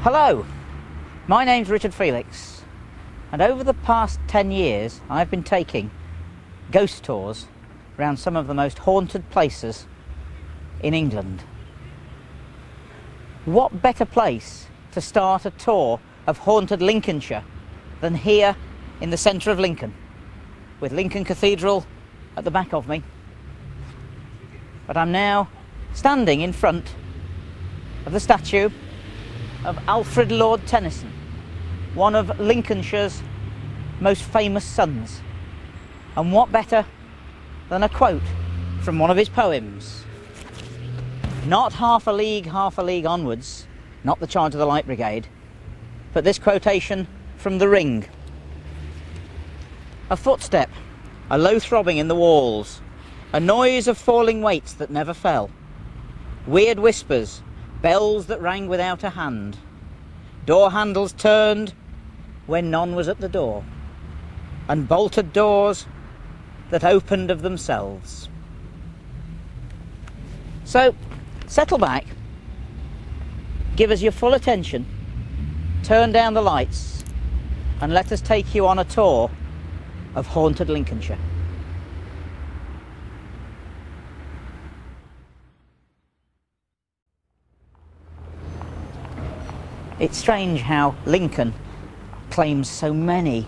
Hello, my name's Richard Felix, and over the past 10 years I've been taking ghost tours around some of the most haunted places in England. What better place to start a tour of haunted Lincolnshire than here in the centre of Lincoln, with Lincoln Cathedral at the back of me. But I'm now standing in front of the statue of Alfred Lord Tennyson, one of Lincolnshire's most famous sons. And what better than a quote from one of his poems? Not half a league onwards, not the charge of the Light Brigade, but this quotation from The Ring. A footstep, a low throbbing in the walls, a noise of falling weights that never fell, weird whispers, bells that rang without a hand, door handles turned when none was at the door, and bolted doors that opened of themselves. So, settle back, give us your full attention, turn down the lights, and let us take you on a tour of haunted Lincolnshire. It's strange how Lincoln claims so many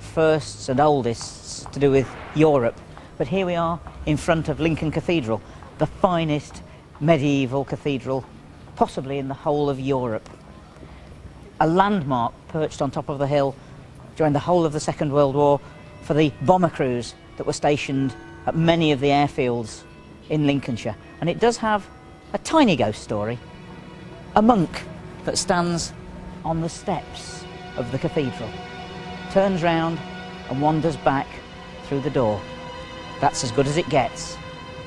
firsts and oldists to do with Europe, but here we are in front of Lincoln Cathedral, the finest medieval cathedral possibly in the whole of Europe. A landmark perched on top of the hill during the whole of the Second World War for the bomber crews that were stationed at many of the airfields in Lincolnshire. And it does have a tiny ghost story, a monk that stands on the steps of the cathedral, turns round and wanders back through the door. That's as good as it gets,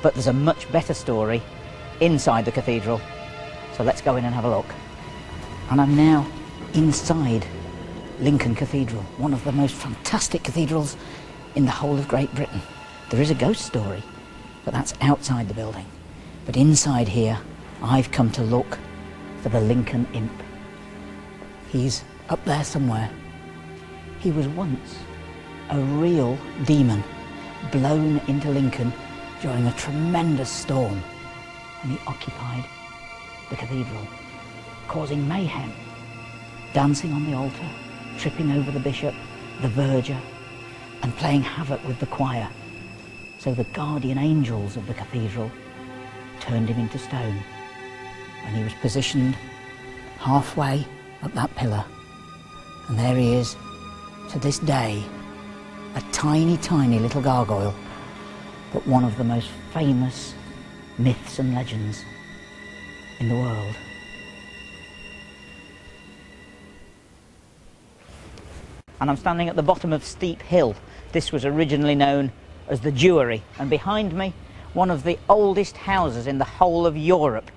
but there's a much better story inside the cathedral, so let's go in and have a look. And I'm now inside Lincoln Cathedral, one of the most fantastic cathedrals in the whole of Great Britain. There is a ghost story, but that's outside the building. But inside here, I've come to look for the Lincoln Imp. He's up there somewhere. He was once a real demon blown into Lincoln during a tremendous storm, and he occupied the cathedral, causing mayhem, dancing on the altar, tripping over the bishop, the verger, and playing havoc with the choir. So the guardian angels of the cathedral turned him into stone, and he was positioned halfway up that pillar, and there he is to this day, a tiny, tiny little gargoyle, but one of the most famous myths and legends in the world. And I'm standing at the bottom of Steep Hill. This was originally known as the Jewry, and behind me, one of the oldest houses in the whole of Europe,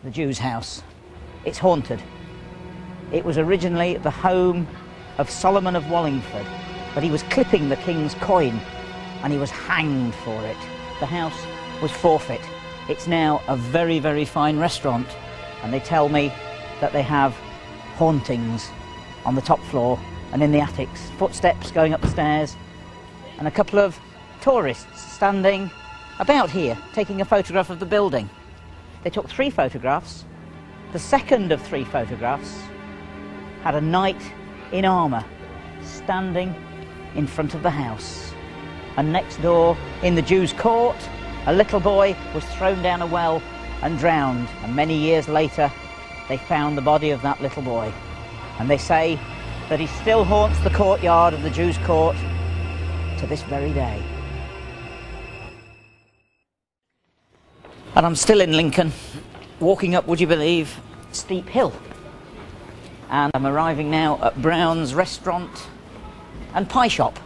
the Jew's house. It's haunted. It was originally the home of Solomon of Wallingford, but he was clipping the king's coin and he was hanged for it. The house was forfeit. It's now a very, very fine restaurant, and they tell me that they have hauntings on the top floor and in the attics, footsteps going up the stairs, and a couple of tourists standing about here taking a photograph of the building. They took 3 photographs. The second of 3 photographs had a knight in armour standing in front of the house. And next door, in the Jew's court, a little boy was thrown down a well and drowned. And many years later, they found the body of that little boy. And they say that he still haunts the courtyard of the Jew's court to this very day. And I'm still in Lincoln, walking up, would you believe, Steep Hill. And I'm arriving now at Brown's Restaurant and Pie Shop.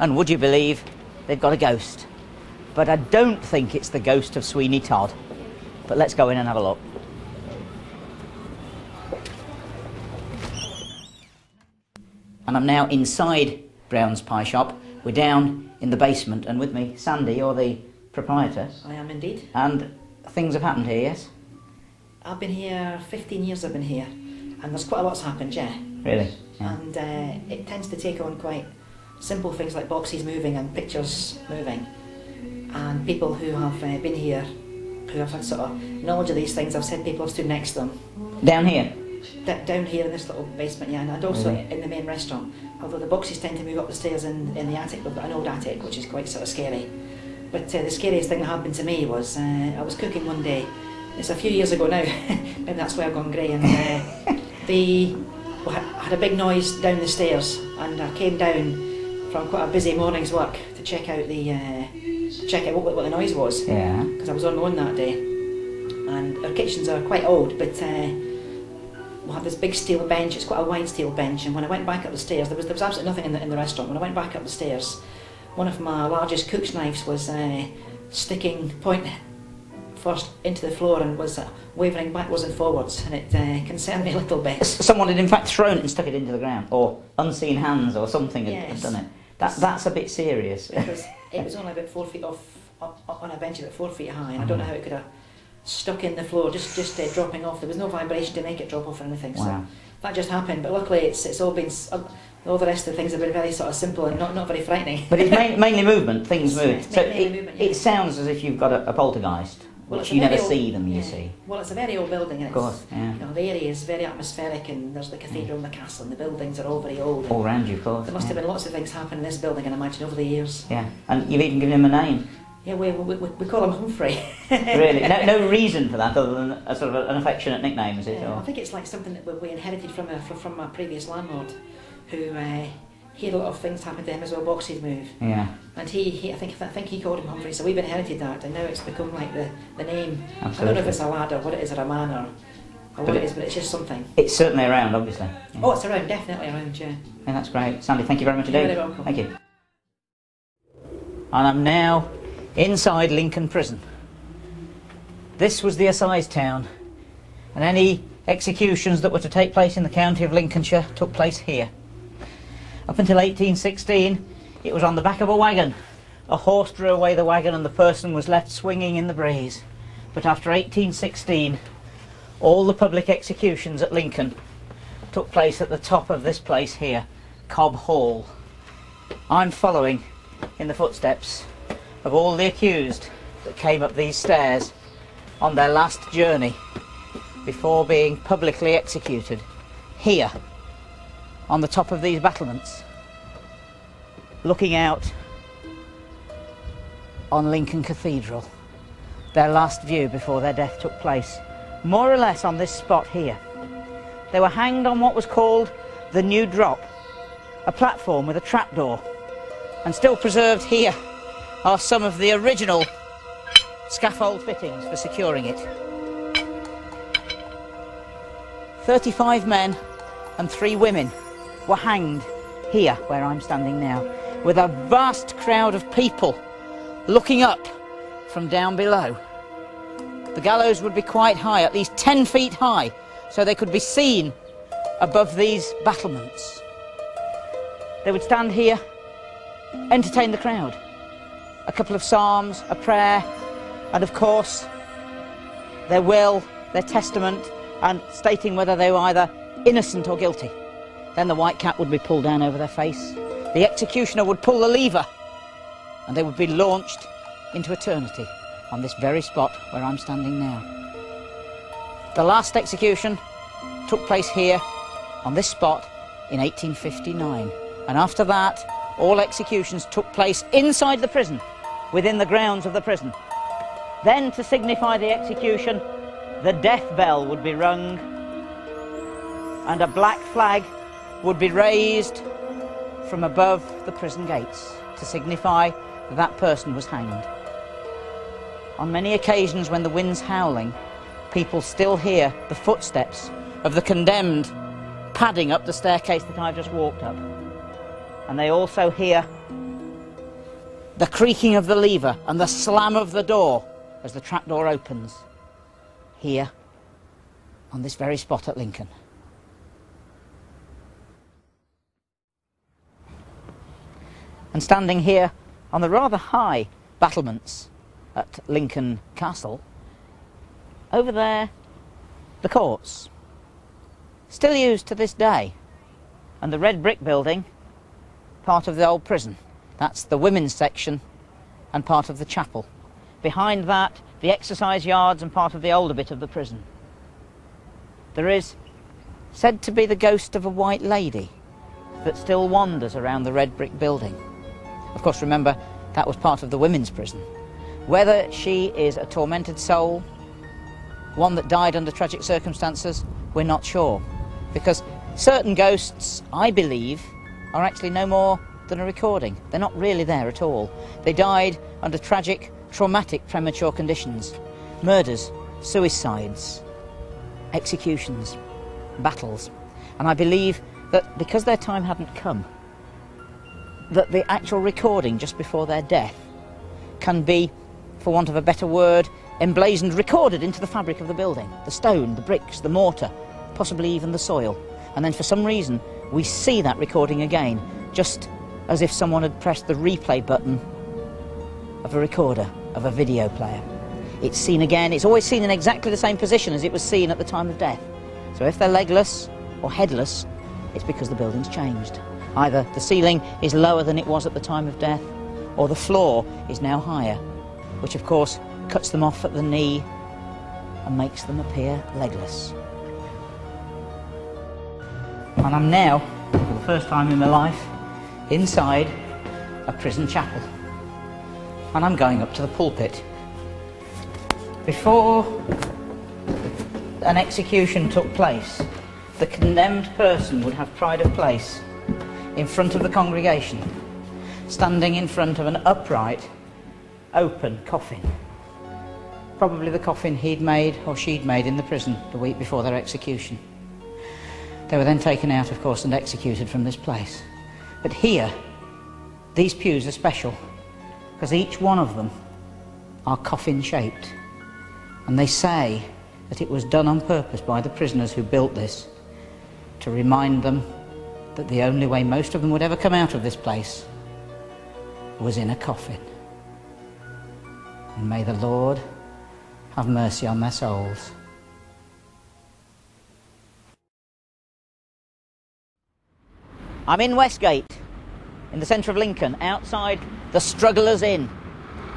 And would you believe, they've got a ghost. But I don't think it's the ghost of Sweeney Todd. But let's go in and have a look. And I'm now inside Brown's Pie Shop. We're down in the basement, and with me, Sandy, you're the proprietor. I am indeed. And things have happened here, yes? I've been here 15 years. I've been here. and there's quite a lot's happened, yeah. Really? Yeah. And it tends to take on quite simple things like boxes moving and pictures moving, and people who have been here, who have had sort of knowledge of these things, I've said people have stood next to them. Down here? Down here in this little basement, yeah, and also in the main restaurant. Although the boxes tend to move up the stairs in the attic, we've got an old attic which is quite sort of scary. But the scariest thing that happened to me was I was cooking one day. It's a few years ago now, maybe that's why I've gone grey, and I had a big noise down the stairs, and I came down from quite a busy morning's work to check out what the noise was. Yeah. Because I was on my own that day, and our kitchens are quite old, but we had this big steel bench. It's quite a wide steel bench, and when I went back up the stairs, there was absolutely nothing in the restaurant. When I went back up the stairs, one of my largest cook's knives was sticking point first into the floor and was wavering backwards and forwards, and it concerned me a little bit. Someone had in fact thrown it and stuck it into the ground, or unseen hands or something had done it. That's a bit serious. Because it was only about 4 feet off on a bench about 4 feet high, and I don't know how it could have stuck in the floor, just dropping off. There was no vibration to make it drop off or anything. Wow. So that just happened. But luckily, it's all been. All the rest of the things have been very sort of simple and not very frightening. But it's mainly movement. Things move. So movement, yeah. It sounds as if you've got a poltergeist. Which you never see them, you see. Well, it's a very old building, and of course, yeah. You know, the area is very atmospheric, and there's the cathedral and the castle, and the buildings are all very old. All around you, of course. There must have been lots of things happen in this building, and I imagine, over the years. Yeah, and you've even given him a name. Yeah, we call him Humphrey. Really? No reason for that, other than a sort of an affectionate nickname, is it? I think it's like something that we inherited from our previous landlord, who he had a lot of things happen to him as well, boxes move. Yeah. And I think he called him Humphrey, so we've inherited that, and now it's become like the name. Absolutely. I don't know if it's a lad or what it is, or a man or what it is, but it's just something. It's certainly around, obviously. Yeah. Oh, it's around, definitely around, yeah. Yeah, that's great. Sandy, thank you very much indeed. You're very welcome. Thank you. And I'm now inside Lincoln Prison. This was the assize town, and any executions that were to take place in the county of Lincolnshire took place here. Up until 1816, it was on the back of a wagon. A horse drew away the wagon and the person was left swinging in the breeze. But after 1816, all the public executions at Lincoln took place at the top of this place here, Cobb Hall. I'm following in the footsteps of all the accused that came up these stairs on their last journey before being publicly executed here on the top of these battlements, looking out on Lincoln Cathedral, their last view before their death took place, more or less on this spot here. They were hanged on what was called the New Drop, a platform with a trapdoor, and still preserved here are some of the original scaffold fittings for securing it. 35 men and 3 women were hanged here where I'm standing now, with a vast crowd of people looking up from down below. The gallows would be quite high, at least 10 feet high, so they could be seen above these battlements. They would stand here, entertain the crowd. A couple of psalms, a prayer, and of course their will, their testament, and stating whether they were either innocent or guilty. Then the white cap would be pulled down over their face. The executioner would pull the lever, and they would be launched into eternity on this very spot where I'm standing now. The last execution took place here on this spot in 1859, and after that all executions took place inside the prison, within the grounds of the prison. Then, to signify the execution, the death bell would be rung and a black flag would be raised from above the prison gates to signify that that person was hanged. On many occasions when the wind's howling, people still hear the footsteps of the condemned padding up the staircase that I've just walked up. And they also hear the creaking of the lever and the slam of the door as the trapdoor opens, here on this very spot at Lincoln. And standing here on the rather high battlements at Lincoln Castle, over there the courts, still used to this day. And the red brick building, part of the old prison. That's the women's section and part of the chapel. Behind that, the exercise yards and part of the older bit of the prison. There is said to be the ghost of a white lady that still wanders around the red brick building. Of course, remember, that was part of the women's prison. Whether she is a tormented soul, one that died under tragic circumstances, we're not sure. Because certain ghosts, I believe, are actually no more than a recording. They're not really there at all. They died under tragic, traumatic, premature conditions. Murders, suicides, executions, battles. And I believe that because their time hadn't come, that the actual recording just before their death can be, for want of a better word, emblazoned, recorded into the fabric of the building. The stone, the bricks, the mortar, possibly even the soil. And then for some reason we see that recording again, just as if someone had pressed the replay button of a recorder, of a video player. It's seen again, it's always seen in exactly the same position as it was seen at the time of death. So if they're legless or headless, it's because the building's changed. Either the ceiling is lower than it was at the time of death, or the floor is now higher, which of course cuts them off at the knee and makes them appear legless. And I'm now, for the first time in my life, inside a prison chapel. And I'm going up to the pulpit. Before an execution took place, the condemned person would have pride of place in front of the congregation, standing in front of an upright, open coffin. Probably the coffin he'd made or she'd made in the prison the week before their execution. They were then taken out, of course, and executed from this place. But here, these pews are special because each one of them are coffin-shaped. And they say that it was done on purpose by the prisoners who built this to remind them that the only way most of them would ever come out of this place was in a coffin. And may the Lord have mercy on their souls. I'm in Westgate, in the centre of Lincoln, outside the Strugglers Inn.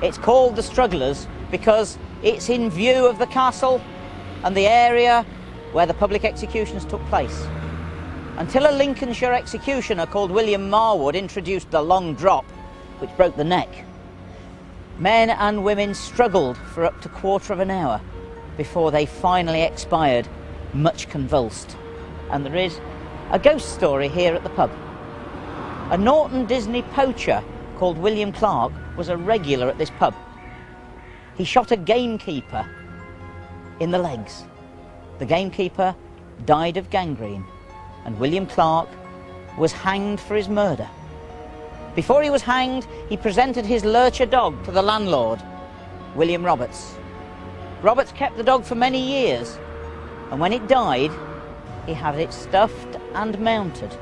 It's called the Strugglers because it's in view of the castle and the area where the public executions took place. Until a Lincolnshire executioner called William Marwood introduced the long drop, which broke the neck, men and women struggled for up to a quarter of an hour before they finally expired, much convulsed. And there is a ghost story here at the pub. A Norton Disney poacher called William Clark was a regular at this pub. He shot a gamekeeper in the legs. The gamekeeper died of gangrene, and William Clark was hanged for his murder. Before he was hanged, he presented his lurcher dog to the landlord, William Roberts. Roberts kept the dog for many years, and when it died, he had it stuffed and mounted.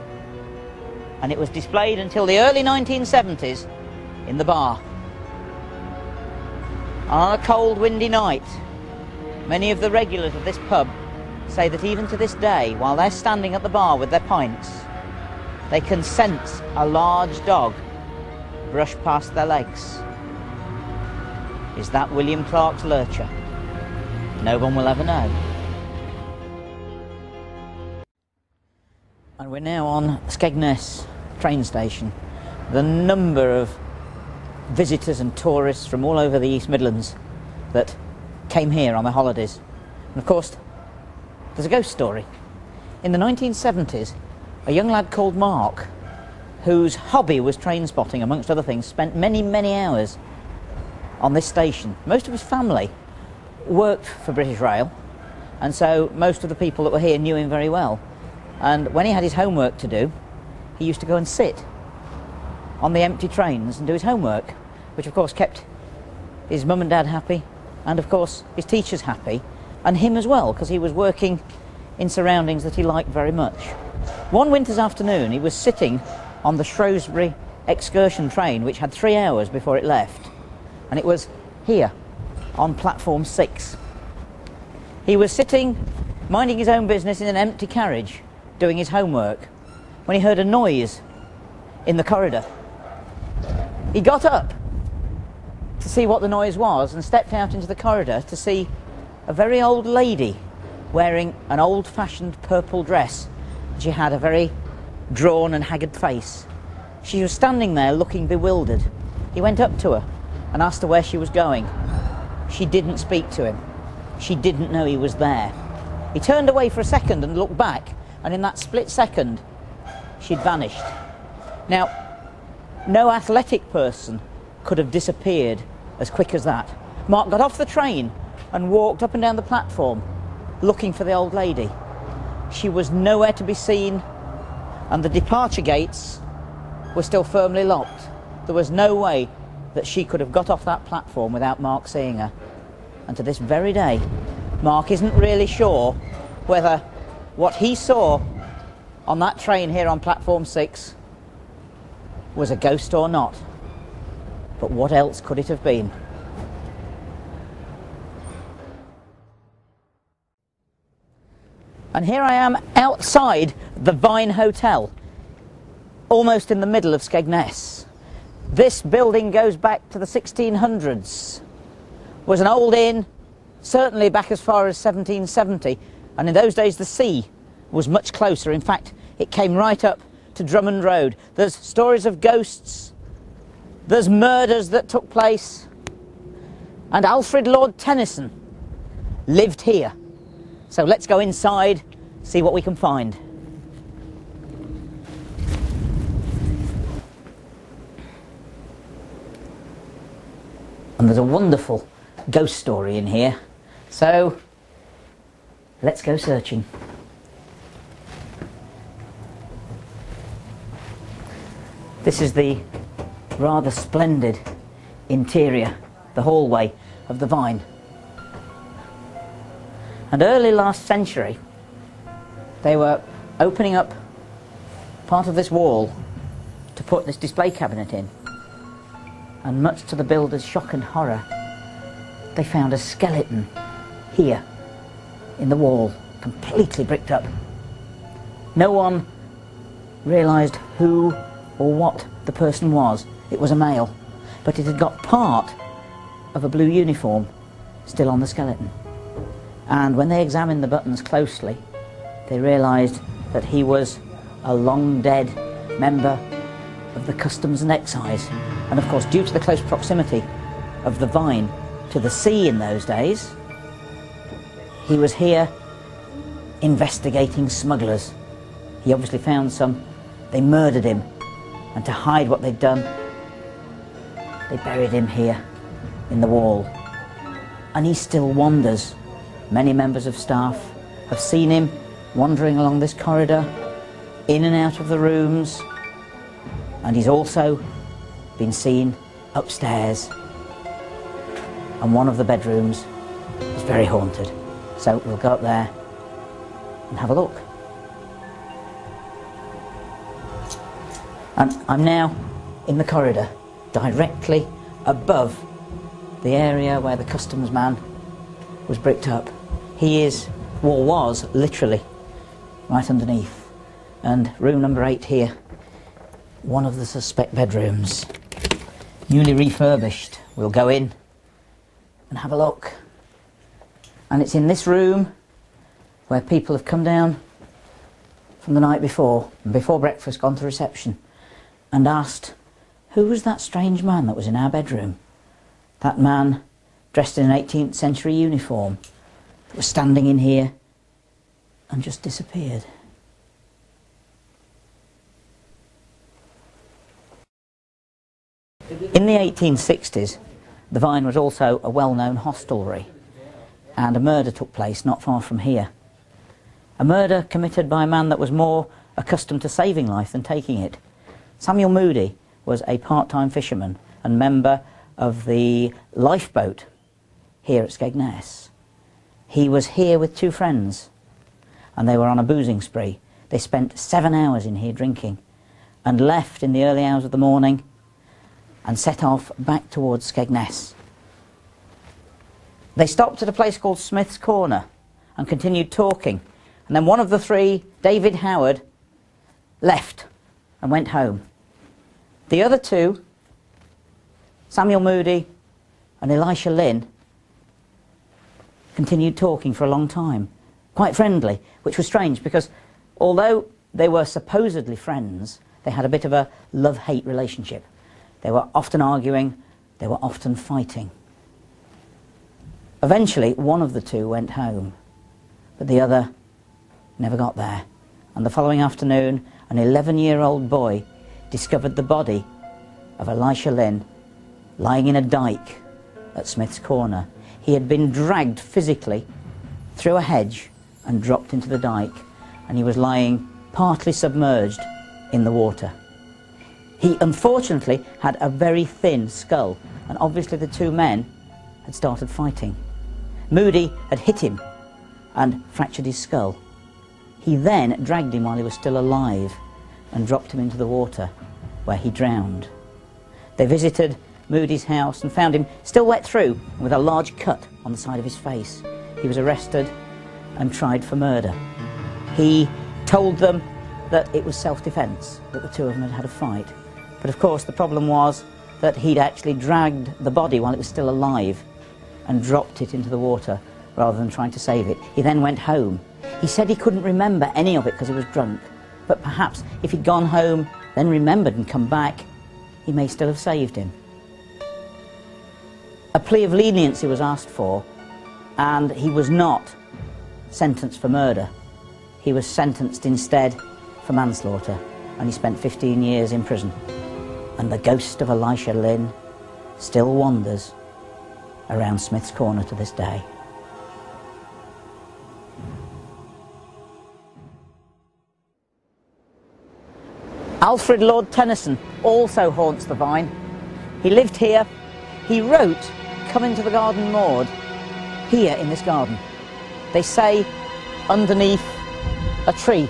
And it was displayed until the early 1970s in the bar. On a cold, windy night, many of the regulars of this pub say that even to this day, while they're standing at the bar with their pints, they can sense a large dog brush past their legs. Is that William Clark's lurcher? No one will ever know. And we're now on Skegness train station. The number of visitors and tourists from all over the East Midlands that came here on their holidays. And of course, there's a ghost story. In the 1970s, a young lad called Mark, whose hobby was train spotting, amongst other things, spent many, many hours on this station. Most of his family worked for British Rail, and so most of the people that were here knew him very well. And when he had his homework to do, he used to go and sit on the empty trains and do his homework, which of course kept his mum and dad happy, and of course his teachers happy, and him as well, because he was working in surroundings that he liked very much. One winter's afternoon he was sitting on the Shrewsbury excursion train, which had 3 hours before it left, and it was here on platform 6. He was sitting minding his own business in an empty carriage, doing his homework, when he heard a noise in the corridor. He got up to see what the noise was and stepped out into the corridor to see a very old lady wearing an old-fashioned purple dress. She had a very drawn and haggard face. She was standing there looking bewildered. He went up to her and asked her where she was going. She didn't speak to him. She didn't know he was there. He turned away for a second and looked back, and in that split second she'd vanished. Now, no athletic person could have disappeared as quick as that. Mark got off the train and walked up and down the platform looking for the old lady. She was nowhere to be seen, and the departure gates were still firmly locked. There was no way that she could have got off that platform without Mark seeing her. And to this very day, Mark isn't really sure whether what he saw on that train here on platform 6 was a ghost or not. But what else could it have been? And here I am outside the Vine Hotel, almost in the middle of Skegness. This building goes back to the 1600s. It was an old inn, certainly back as far as 1770, and in those days the sea was much closer. In fact, it came right up to Drummond Road. There's stories of ghosts, there's murders that took place, and Alfred Lord Tennyson lived here. So let's go inside, see what we can find. And there's a wonderful ghost story in here, so let's go searching. This is the rather splendid interior, the hallway of the Vine. And early last century, they were opening up part of this wall to put this display cabinet in. And much to the builder's shock and horror, they found a skeleton here in the wall, completely bricked up. No one realised who or what the person was. It was a male, but it had got part of a blue uniform still on the skeleton. And when they examined the buttons closely, they realised that he was a long dead member of the Customs and Excise. And of course, due to the close proximity of the Vine to the sea in those days, he was here investigating smugglers. He obviously found some, they murdered him, and to hide what they'd done, they buried him here in the wall. And he still wanders. Many members of staff have seen him wandering along this corridor, in and out of the rooms, and he's also been seen upstairs, and one of the bedrooms is very haunted. So we'll go up there and have a look. And I'm now in the corridor, directly above the area where the customs man was bricked up. He is, or was, literally right underneath. And room number 8 here, one of the suspect bedrooms, newly refurbished. We'll go in and have a look. And it's in this room where people have come down from the night before, and before breakfast gone to reception, and asked, who was that strange man that was in our bedroom? That man dressed in an 18th century uniform that was standing in here and just disappeared. In the 1860s, the Vine was also a well-known hostelry, and a murder took place not far from here. A murder committed by a man that was more accustomed to saving life than taking it. Samuel Moody was a part-time fisherman and member of the lifeboat here at Skegness. He was here with 2 friends, and they were on a boozing spree. They spent 7 hours in here drinking, and left in the early hours of the morning and set off back towards Skegness. They stopped at a place called Smith's Corner, and continued talking. And then one of the three, David Howard, left and went home. The other two, Samuel Moody and Elisha Lynn, continued talking for a long time, quite friendly, which was strange because although they were supposedly friends, they had a bit of a love-hate relationship. They were often arguing, they were often fighting. Eventually, one of the two went home, but the other never got there. And the following afternoon, an 11-year-old boy discovered the body of Elisha Lynn lying in a dyke at Smith's Corner. He had been dragged physically through a hedge and dropped into the dyke, and he was lying partly submerged in the water. He unfortunately had a very thin skull, and obviously the two men had started fighting. Moody had hit him and fractured his skull. He then dragged him while he was still alive and dropped him into the water, where he drowned. They visited Moody's house and found him still wet through with a large cut on the side of his face. He was arrested and tried for murder. He told them that it was self-defence, that the two of them had had a fight. But of course the problem was that he'd actually dragged the body while it was still alive and dropped it into the water rather than trying to save it. He then went home. He said he couldn't remember any of it because he was drunk, but perhaps if he'd gone home, then remembered and come back, he may still have saved him. A plea of leniency was asked for, and he was not sentenced for murder. He was sentenced instead for manslaughter, and he spent 15 years in prison. And the ghost of Elisha Lynn still wanders around Smith's Corner to this day. Alfred Lord Tennyson also haunts the Vine. He lived here. He wrote "Come into the garden, Maud," here in this garden. They say underneath a tree,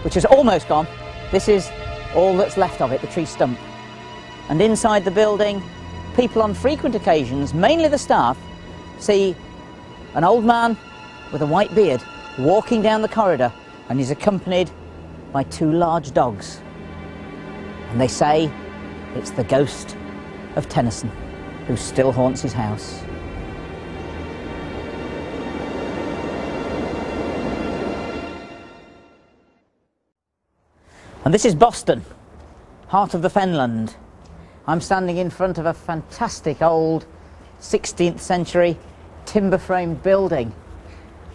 which is almost gone. This is all that's left of it, the tree stump. And inside the building, people on frequent occasions, mainly the staff, see an old man with a white beard walking down the corridor, and he's accompanied by two large dogs. And they say it's the ghost of Tennyson, who still haunts his house. And this is Boston, heart of the Fenland. I'm standing in front of a fantastic old 16th century timber-framed building.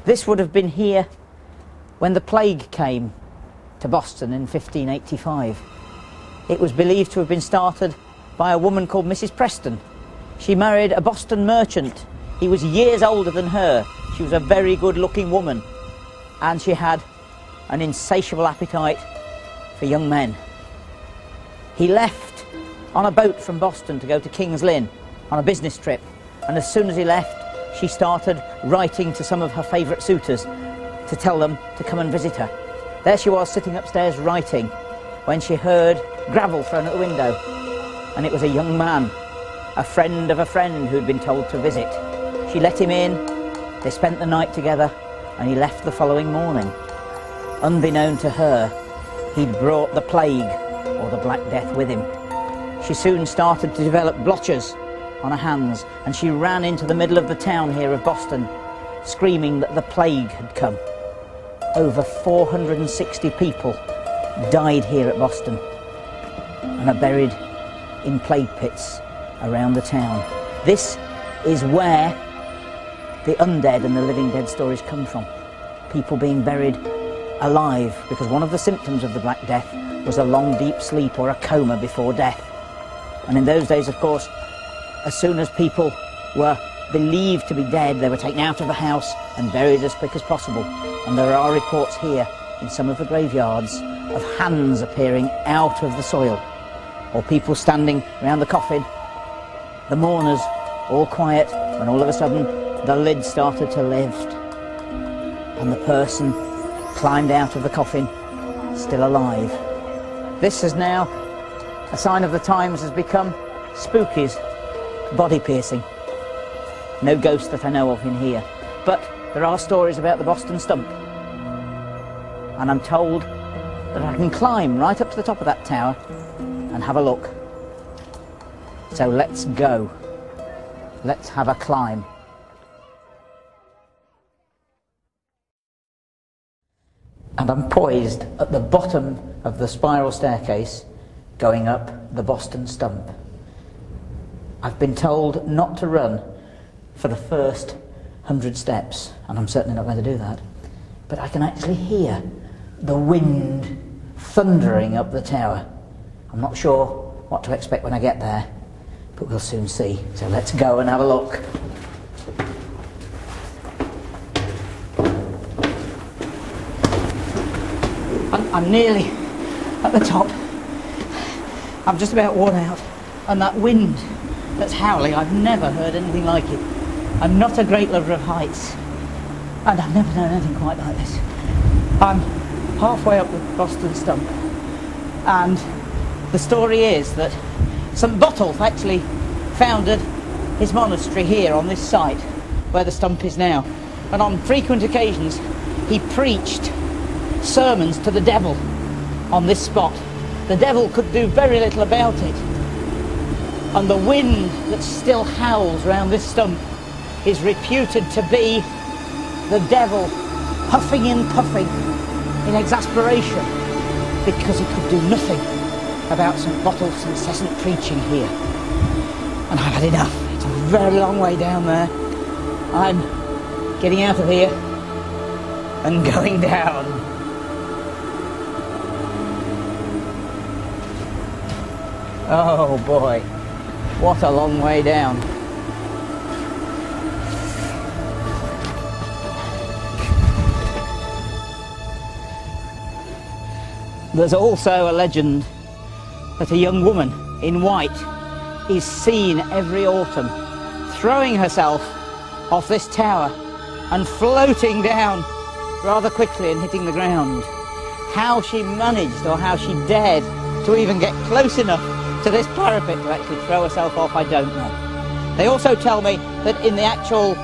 This would have been here when the plague came to Boston in 1585. It was believed to have been started by a woman called Mrs. Preston. She married a Boston merchant. He was years older than her. She was a very good-looking woman, and she had an insatiable appetite for young men. He left on a boat from Boston to go to King's Lynn on a business trip, and as soon as he left, she started writing to some of her favourite suitors to tell them to come and visit her. There she was, sitting upstairs writing, when she heard gravel thrown at the window, and it was a young man, a friend of a friend who'd been told to visit. She let him in, they spent the night together, and he left the following morning. Unbeknown to her, he'd brought the plague, or the Black Death, with him. She soon started to develop blotches on her hands, and she ran into the middle of the town here of Boston, screaming that the plague had come. Over 460 people died here at Boston and are buried in plague pits around the town. This is where the undead and the living dead stories come from. People being buried alive, because one of the symptoms of the Black Death was a long deep sleep or a coma before death. And in those days, of course, as soon as people were believed to be dead, they were taken out of the house and buried as quick as possible. And there are reports here in some of the graveyards of hands appearing out of the soil, or people standing around the coffin, the mourners all quiet, when all of a sudden the lid started to lift and the person climbed out of the coffin still alive. This is now a sign of the times, has become spookies, body piercing. No ghost that I know of in here, but there are stories about the Boston Stump, and I'm told that I can climb right up to the top of that tower and have a look. So let's go. Let's have a climb. And I'm poised at the bottom of the spiral staircase going up the Boston Stump. I've been told not to run for the first 100 steps, and I'm certainly not going to do that. But I can actually hear the wind thundering up the tower. I'm not sure what to expect when I get there, but we'll soon see. So let's go and have a look. I'm nearly at the top. I'm just about worn out, and that wind that's howling, I've never heard anything like it. I'm not a great lover of heights, and I've never known anything quite like this. I'm halfway up the Boston Stump, and the story is that St Botolph actually founded his monastery here on this site where the stump is now, and on frequent occasions he preached sermons to the devil on this spot. The devil could do very little about it, and the wind that still howls round this stump is reputed to be the devil huffing and puffing in exasperation because he could do nothing about St Botolph's incessant preaching here. And I've had enough. It's a very long way down there. I'm getting out of here and going down. Oh boy, what a long way down. There's also a legend that a young woman in white is seen every autumn throwing herself off this tower and floating down rather quickly and hitting the ground. How she managed, or how she dared to even get close enough to this parapet to actually throw herself off, I don't know. They also tell me that in the actual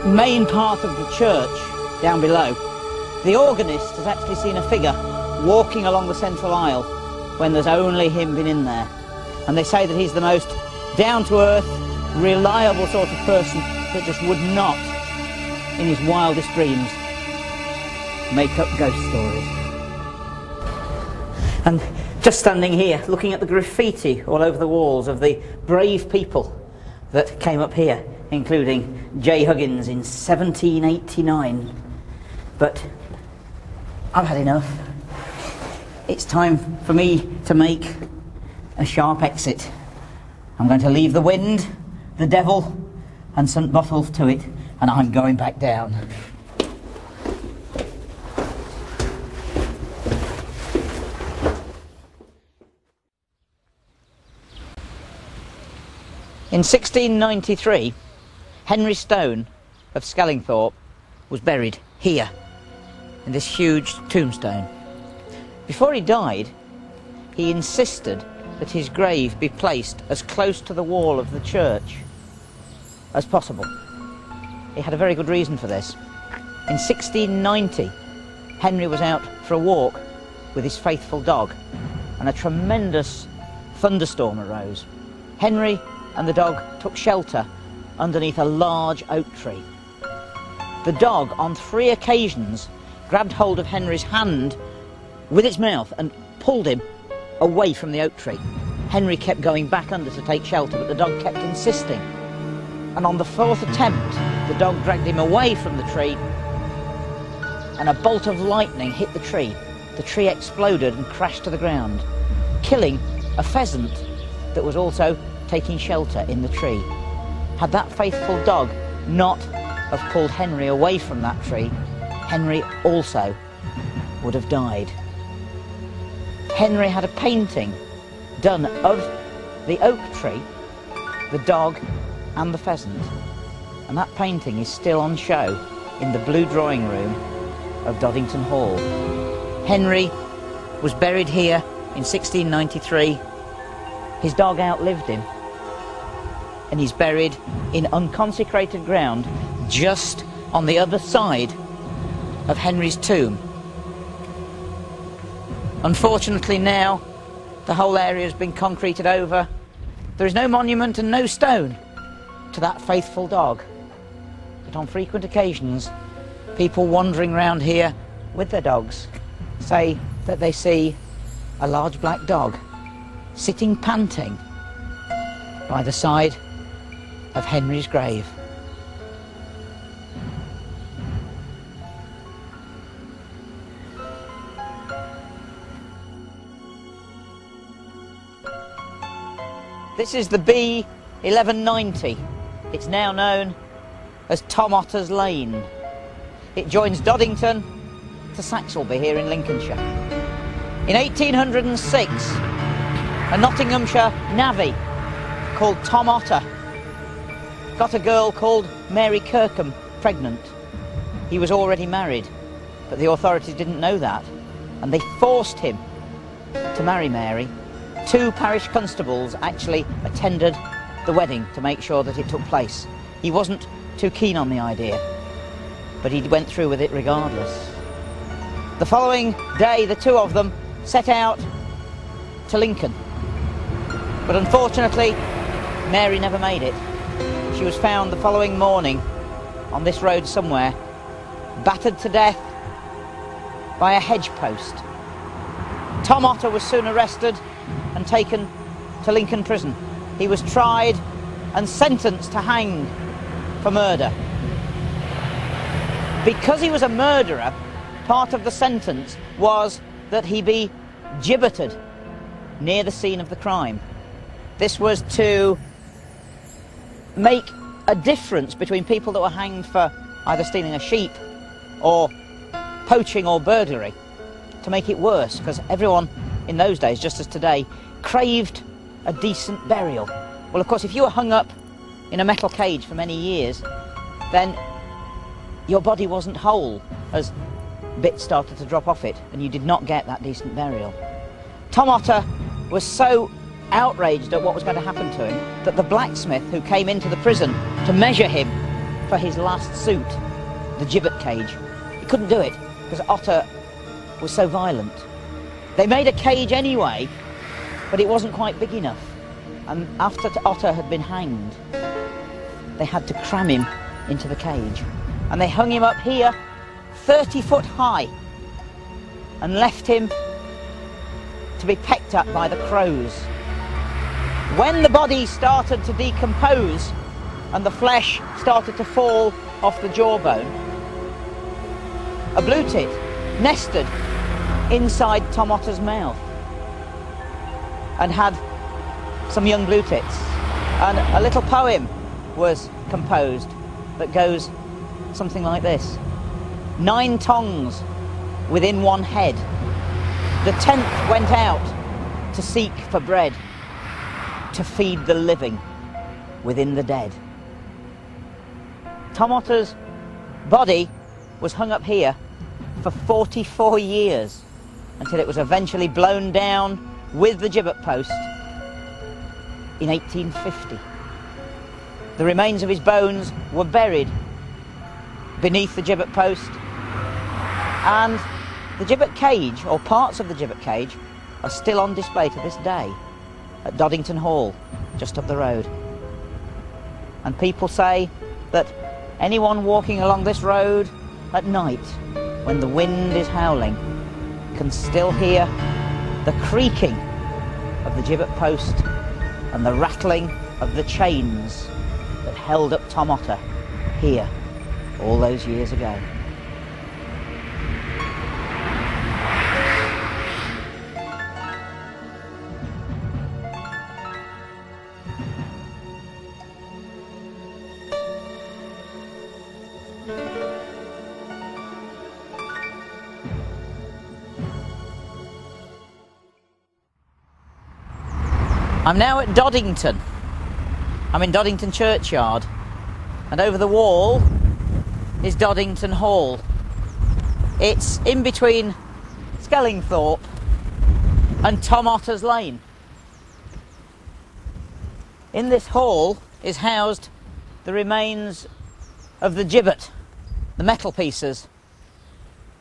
main part of the church down below, the organist has actually seen a figure walking along the central aisle when there's only him been in there. And they say that he's the most down-to-earth, reliable sort of person that just would not, in his wildest dreams, make up ghost stories. And just standing here, looking at the graffiti all over the walls of the brave people that came up here, including J. Huggins in 1789. But I've had enough. It's time for me to make a sharp exit. I'm going to leave the wind, the devil, and St Botolph to it, and I'm going back down. In 1693, Henry Stone of Skellingthorpe was buried here, in this huge tombstone. Before he died, he insisted that his grave be placed as close to the wall of the church as possible. He had a very good reason for this. In 1690, Henry was out for a walk with his faithful dog, and a tremendous thunderstorm arose. Henry and the dog took shelter underneath a large oak tree. The dog, on 3 occasions, grabbed hold of Henry's hand with its mouth and pulled him away from the oak tree. Henry kept going back under to take shelter, but the dog kept insisting. And on the 4th attempt, the dog dragged him away from the tree, and a bolt of lightning hit the tree. The tree exploded and crashed to the ground, killing a pheasant that was also taking shelter in the tree. Had that faithful dog not have pulled Henry away from that tree, Henry also would have died. Henry had a painting done of the oak tree, the dog and the pheasant, and that painting is still on show in the blue drawing room of Darlington Hall. Henry was buried here in 1693. His dog outlived him, and he's buried in unconsecrated ground just on the other side of Henry's tomb. Unfortunately now, the whole area has been concreted over. There is no monument and no stone to that faithful dog. But on frequent occasions, people wandering around here with their dogs say that they see a large black dog sitting panting by the side of Henry's grave. This is the B1190. It's now known as Tom Otter's Lane. It joins Doddington to Saxelby here in Lincolnshire. In 1806, a Nottinghamshire navvy called Tom Otter got a girl called Mary Kirkham pregnant. He was already married, but the authorities didn't know that, and they forced him to marry Mary. 2 parish constables actually attended the wedding to make sure that it took place. He wasn't too keen on the idea, but he went through with it regardless. The following day, the 2 of them set out to Lincoln, but unfortunately Mary never made it. She was found the following morning on this road somewhere, battered to death by a hedge post. Tom Otter was soon arrested and taken to Lincoln prison. He was tried and sentenced to hang for murder. Because he was a murderer, part of the sentence was that he be gibbeted near the scene of the crime. This was to make a difference between people that were hanged for either stealing a sheep or poaching or burglary, to make it worse, because everyone in those days, just as today, craved a decent burial. Well, of course, if you were hung up in a metal cage for many years, then your body wasn't whole as bits started to drop off it, and you did not get that decent burial. Tom Otter was so outraged at what was going to happen to him that the blacksmith who came into the prison to measure him for his last suit, the gibbet cage, he couldn't do it because Otter was so violent. They made a cage anyway, but it wasn't quite big enough, and after Otter had been hanged, they had to cram him into the cage, and they hung him up here 30 foot high and left him to be pecked at by the crows. When the body started to decompose and the flesh started to fall off the jawbone, a blue tit nested inside Tom Otter's mouth and had some young blue tits, and a little poem was composed that goes something like this: 9 tongues within one head, the 10th went out to seek for bread, to feed the living within the dead. Tom Otter's body was hung up here for 44 years until it was eventually blown down with the gibbet post in 1850. The remains of his bones were buried beneath the gibbet post, and the gibbet cage, or parts of the gibbet cage, are still on display to this day at Darlington Hall, just up the road. And people say that anyone walking along this road at night, when the wind is howling, can still hear the creaking of the gibbet post and the rattling of the chains that held up Tom Otter here all those years ago. I'm now at Doddington. I'm in Doddington churchyard, and over the wall is Doddington Hall. It's in between Skellingthorpe and Tom Otter's Lane. In this hall is housed the remains of the gibbet the metal pieces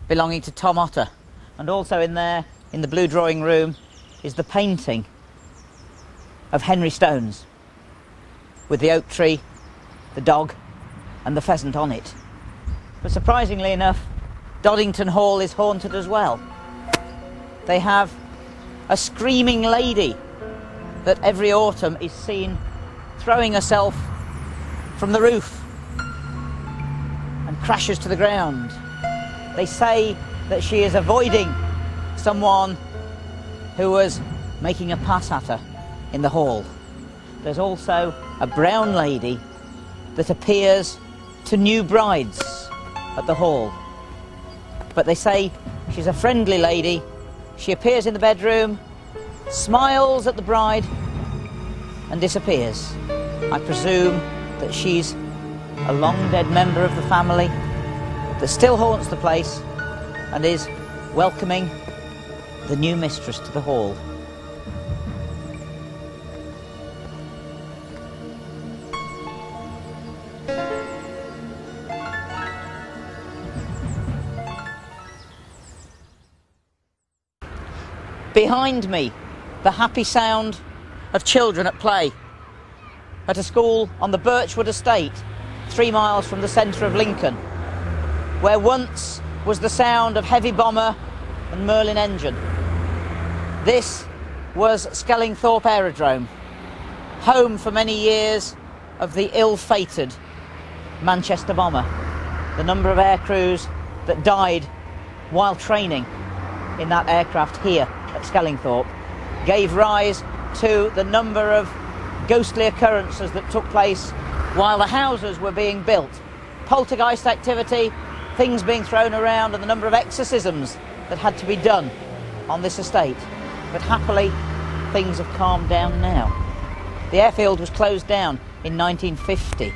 belonging to Tom Otter. And also in there, in the blue drawing room, is the painting of Henry Stones, with the oak tree, the dog and the pheasant on it. But surprisingly enough, Darlington Hall is haunted as well. They have a screaming lady that every autumn is seen throwing herself from the roof and crashes to the ground. They say that she is avoiding someone who was making a pass at her in the hall. There's also a brown lady that appears to new brides at the hall. But they say she's a friendly lady. She appears in the bedroom, smiles at the bride and disappears. I presume that she's a long dead member of the family that still haunts the place and is welcoming the new mistress to the hall. Behind me, the happy sound of children at play at a school on the Birchwood estate, 3 miles from the centre of Lincoln, where once was the sound of heavy bomber and Merlin engine. This was Skellingthorpe Aerodrome, home for many years of the ill-fated Manchester bomber. The number of air crews that died while training in that aircraft here at Skellingthorpe gave rise to the number of ghostly occurrences that took place while the houses were being built. Poltergeist activity, things being thrown around, and the number of exorcisms that had to be done on this estate. But happily, things have calmed down now. The airfield was closed down in 1950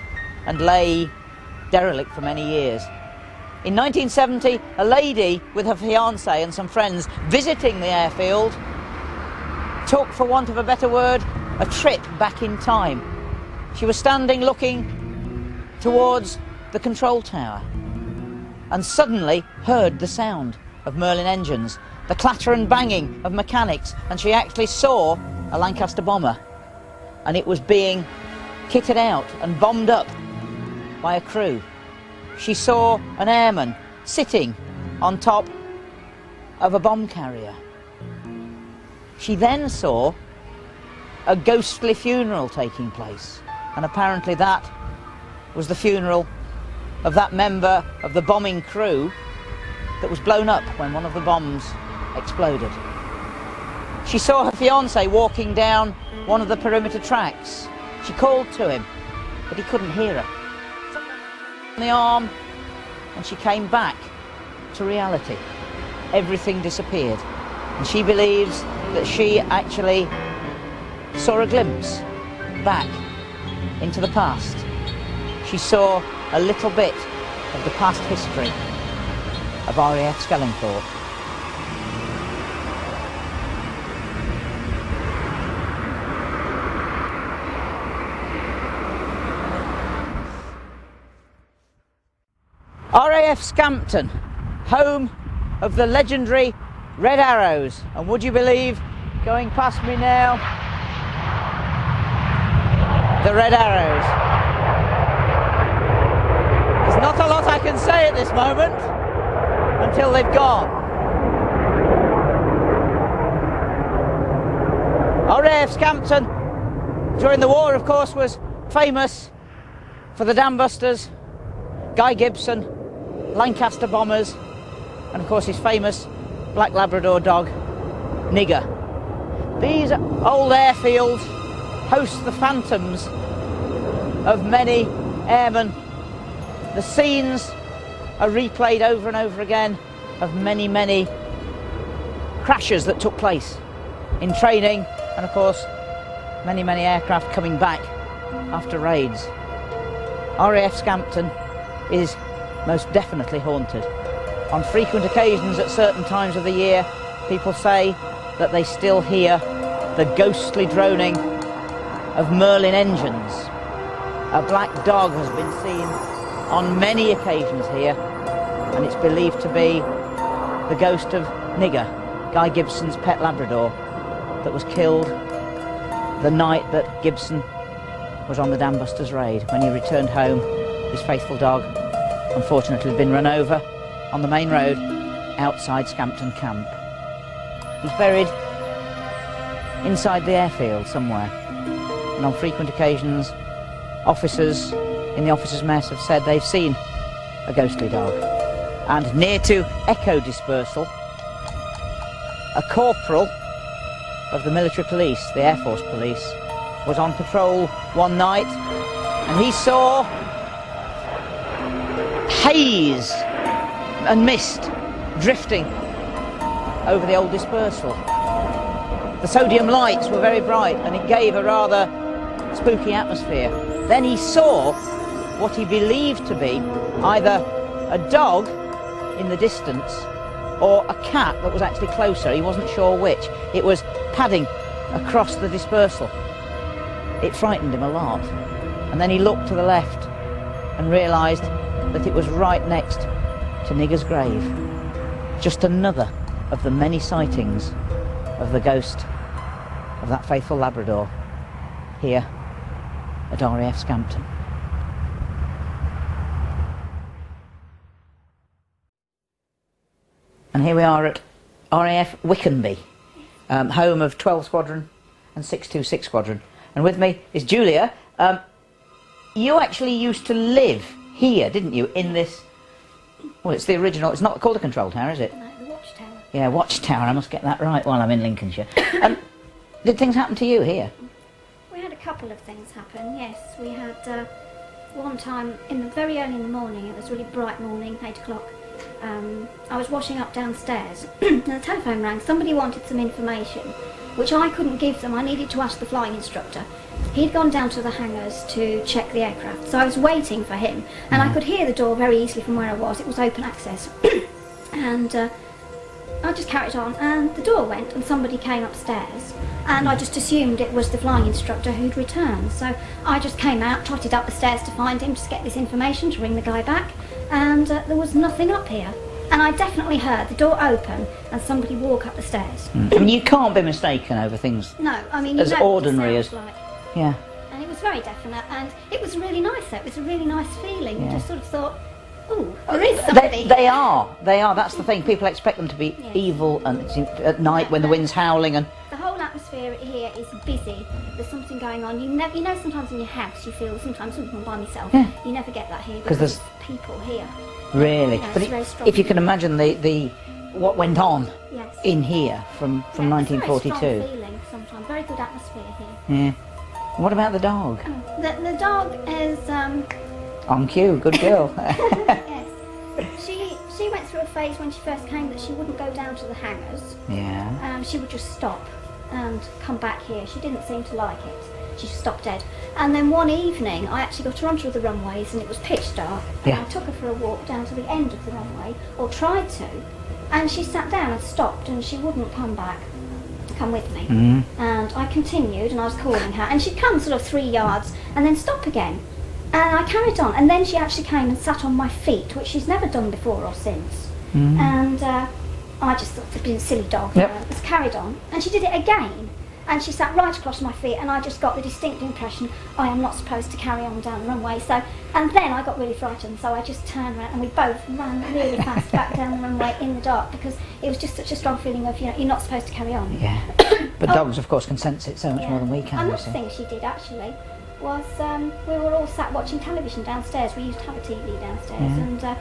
and lay derelict for many years. In 1970, a lady with her fiancé and some friends visiting the airfield took, for want of a better word, a trip back in time. She was standing looking towards the control tower and suddenly heard the sound of Merlin engines, the clatter and banging of mechanics, and she actually saw a Lancaster bomber, and it was being kitted out and bombed up by a crew. She saw an airman sitting on top of a bomb carrier. She then saw a ghostly funeral taking place, and apparently that was the funeral of that member of the bombing crew that was blown up when one of the bombs exploded. She saw her fiancé walking down one of the perimeter tracks. She called to him, but he couldn't hear her. On the arm, and she came back to reality. Everything disappeared, and she believes that she actually saw a glimpse back into the past. She saw a little bit of the past history of RAF Skellingthorpe. RAF Scampton, home of the legendary Red Arrows, and would you believe, going past me now, the Red Arrows. There's not a lot I can say at this moment until they've gone. RAF Scampton, during the war of course, was famous for the Dam Busters, Guy Gibson, Lancaster bombers, and of course his famous black Labrador dog, Nigger. These old airfields host the phantoms of many airmen. The scenes are replayed over and over again of many, many crashes that took place in training, and of course many, many aircraft coming back after raids. RAF Scampton is most definitely haunted. On frequent occasions at certain times of the year, people say that they still hear the ghostly droning of Merlin engines. A black dog has been seen on many occasions here, and it's believed to be the ghost of Nigger, Guy Gibson's pet Labrador, that was killed the night that Gibson was on the Dam Busters raid. When he returned home, his faithful dog unfortunately had been run over on the main road outside Scampton camp. He's buried inside the airfield somewhere, and on frequent occasions officers in the officers' mess have said they've seen a ghostly dog. And near to echo dispersal, a corporal of the military police, the Air Force police, was on patrol one night and he saw haze and mist drifting over the old dispersal. The sodium lights were very bright and it gave a rather spooky atmosphere. Then he saw what he believed to be either a dog in the distance or a cat that was actually closer. He wasn't sure which. It was padding across the dispersal. It frightened him a lot. And then he looked to the left and realised that it was right next to Nigger's grave. Just another of the many sightings of the ghost of that faithful Labrador here at RAF Scampton. And here we are at RAF Wickenby, home of 12 Squadron and 626 Squadron. And with me is Julia. You actually used to live here, didn't you, in this, well, it's the original, it's not called a control tower, is it? No, the watchtower. Yeah, watchtower, I must get that right while I'm in Lincolnshire. Did things happen to you here? We had a couple of things happen, yes. We had one time, very early in the morning, it was a really bright morning, 8 o'clock. I was washing up downstairs and the telephone rang. Somebody wanted some information, which I couldn't give them. I needed to ask the flying instructor. He'd gone down to the hangars to check the aircraft, so I was waiting for him, and I could hear the door very easily from where I was. It was open access. And I just carried on, and the door went and somebody came upstairs, and I just assumed it was the flying instructor who'd returned. So I just came out, trotted up the stairs to find him, to get this information, to ring the guy back, and there was nothing up here. And I definitely heard the door open and somebody walk up the stairs. I mean, you can't be mistaken over things no, I mean, as ordinary as... Like. Yeah. And it was very definite, and it was really nice though. It was a really nice feeling. Yeah. You just sort of thought, ooh, there is somebody. They are, that's the thing. People expect them to be evil and it's at night when the wind's howling and... The whole atmosphere here is busy. There's something going on. You know, sometimes in your house you feel, sometimes I'm by myself. Yeah. You never get that here because there's people here. Really? Yeah, but if you can imagine the what went on in here from 1942. It's a very strong feeling sometimes. Very good atmosphere here. Yeah. What about the dog? The dog is... On cue, good girl. Yes. She went through a phase when she first came that she wouldn't go down to the hangars. Yeah. She would just stop and come back here. She didn't seem to like it. She just stopped dead. And then one evening I actually got her onto the runways and it was pitch dark. And I took her for a walk down to the end of the runway, or tried to, and she sat down and stopped and she wouldn't come back. Come with me. And I continued and I was calling her and she'd come sort of 3 yards and then stop again. And I carried on, and then she actually came and sat on my feet, which she's never done before or since. And I just thought, it's been a silly dog. Just carried on, and she did it again. And she sat right across my feet, and I just got the distinct impression I am not supposed to carry on down the runway. So, and then I got really frightened, so I just turned around and we both ran really fast back down the runway in the dark, because it was just such a strong feeling of, you're not supposed to carry on. Yeah. But dogs, of course, can sense it so much more than we can. Another thing she did actually was we were all sat watching television downstairs. We used to have a TV downstairs, and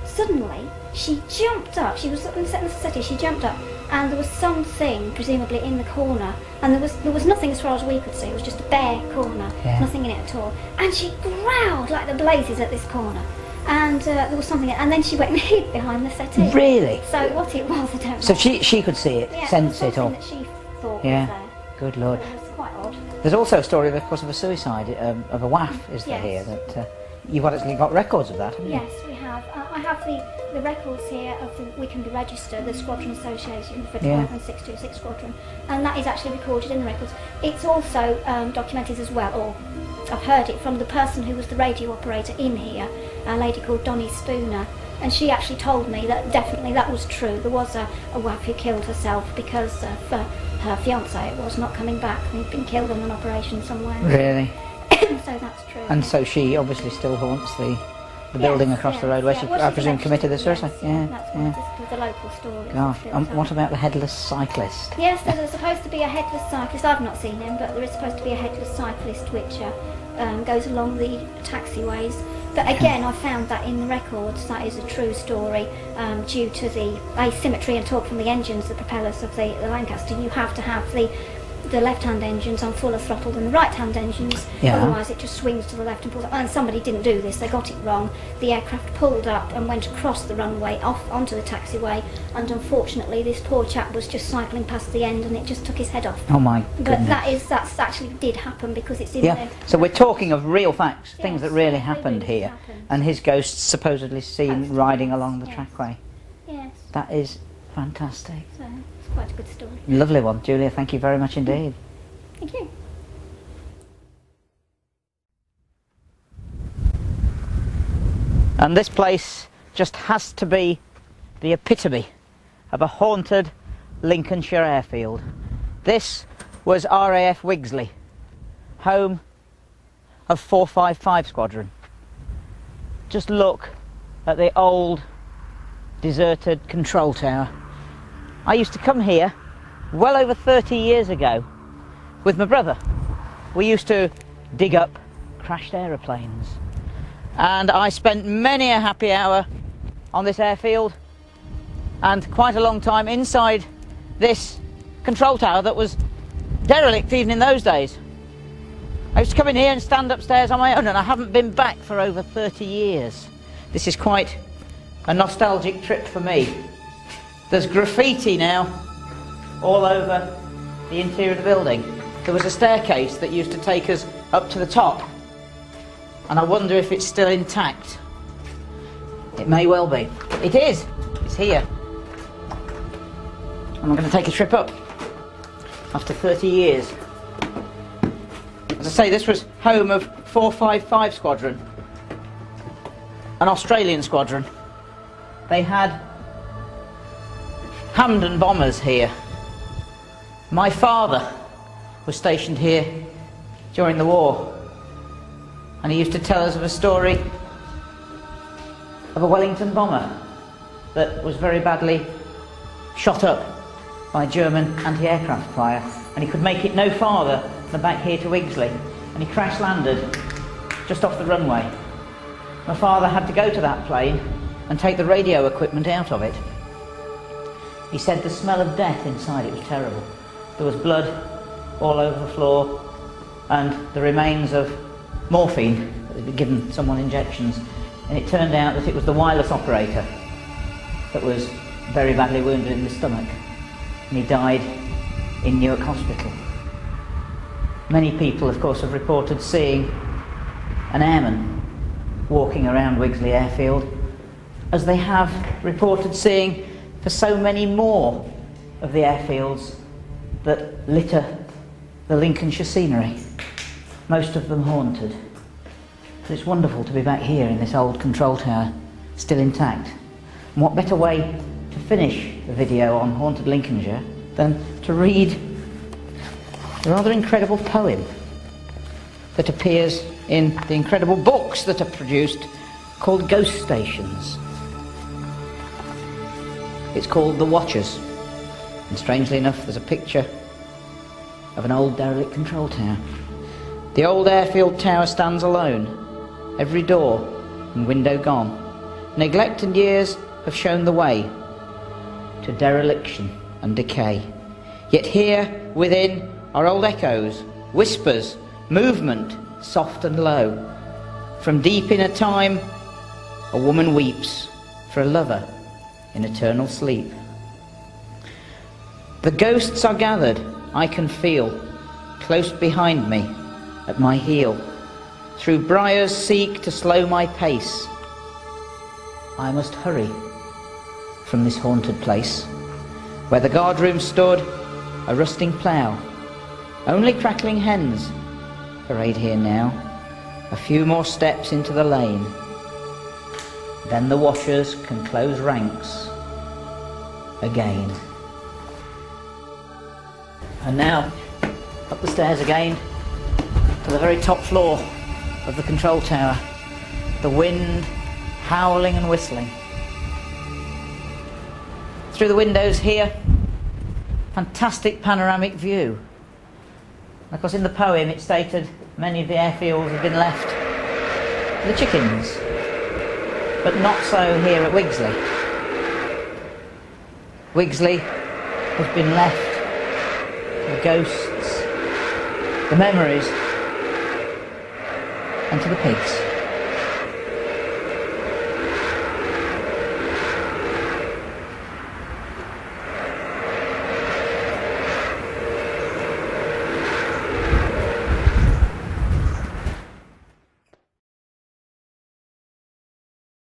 suddenly she jumped up. She was sitting on the settee. She jumped up, and there was something presumably in the corner, and there was nothing as far as we could see. It was just a bare corner, nothing in it at all. And she growled like the blazes at this corner, and there was something. And then she went and hid behind the settee. Really? So what it was, I don't know. So she could see it, sense it, or that she thought was there. Good Lord. It was quite odd. There's also a story, of course, of a suicide of a WAF, is there here? That you've actually got records of that, haven't you? Yes, we have. I have the records here of the Wickenby Register, the Squadron Association for 12 and 626 Squadron, and that is actually recorded in the records. It's also documented as well, or I've heard it from the person who was the radio operator in here, a lady called Donnie Spooner, And she actually told me that definitely that was true. There was a WAF who killed herself because her fiance was not coming back. He'd been killed in an operation somewhere. Really? So that's true. And so she obviously still haunts the building across the road where she, Well, I presume, committed the suicide. That's the local story. Gosh, what about the headless cyclist? Yes, there's supposed to be a headless cyclist. I've not seen him, but there is supposed to be a headless cyclist which goes along the taxiways. But again, I found that in the records that is a true story due to the asymmetry and torque from the engines, the propellers of the Lancaster. You have to have the left-hand engines on fuller throttle than the right-hand engines, otherwise it just swings to the left and pulls up. And somebody didn't do this, they got it wrong. The aircraft pulled up and went across the runway off onto the taxiway, and unfortunately this poor chap was just cycling past the end and it just took his head off. Oh my goodness. But that's actually did happen because it's in there. So we're talking of real facts, things that really happened here, and his ghost supposedly seen riding along the trackway. Yes. That is fantastic. So it's quite a good story. Lovely one, Julia. Thank you very much indeed. Thank you. And this place just has to be the epitome of a haunted Lincolnshire airfield. This was RAF Wigsley, home of 455 Squadron. Just look at the old deserted control tower. I used to come here well over 30 years ago with my brother. We used to dig up crashed aeroplanes, and I spent many a happy hour on this airfield and quite a long time inside this control tower that was derelict even in those days. I used to come in here and stand upstairs on my own, and I haven't been back for over 30 years. This is quite a nostalgic trip for me. There's graffiti now all over the interior of the building. There was a staircase that used to take us up to the top, and I wonder if it's still intact. It may well be. It is. It's here. And I'm going to take a trip up after 30 years. As I say, this was home of 455 Squadron, an Australian squadron. They had Hamden bombers here. My father was stationed here during the war, and he used to tell us of a story of a Wellington bomber that was very badly shot up by German anti-aircraft fire, and he could make it no farther than back here to Wigsley, and he crash landed just off the runway. My father had to go to that plane and take the radio equipment out of it. He said the smell of death inside it was terrible. There was blood all over the floor and the remains of morphine that had been given someone injections, and it turned out that it was the wireless operator that was very badly wounded in the stomach, and he died in Newark Hospital. Many people, of course, have reported seeing an airman walking around Wigsley Airfield, as they have reported seeing for so many more of the airfields that litter the Lincolnshire scenery, most of them haunted. But it's wonderful to be back here in this old control tower, still intact. And what better way to finish the video on haunted Lincolnshire than to read a rather incredible poem that appears in the incredible books that are produced called Ghost Stations. It's called The Watchers, and strangely enough there's a picture of an old derelict control tower. The old airfield tower stands alone, every door and window gone. Neglect and years have shown the way to dereliction and decay. Yet here within are old echoes, whispers, movement, soft and low. From deep in a time, a woman weeps for a lover in eternal sleep. The ghosts are gathered, I can feel, close behind me, at my heel. Through briars seek to slow my pace. I must hurry from this haunted place, where the guardroom stood, a rusting plough. Only crackling hens parade here now, a few more steps into the lane. then the washers can close ranks again. And now, up the stairs again, to the very top floor of the control tower. The wind howling and whistling. Through the windows here, fantastic panoramic view. And of course in the poem it stated many of the airfields have been left for the chickens, but not so here at Wigsley. Wigsley has been left to the ghosts, the memories, and to the pigs.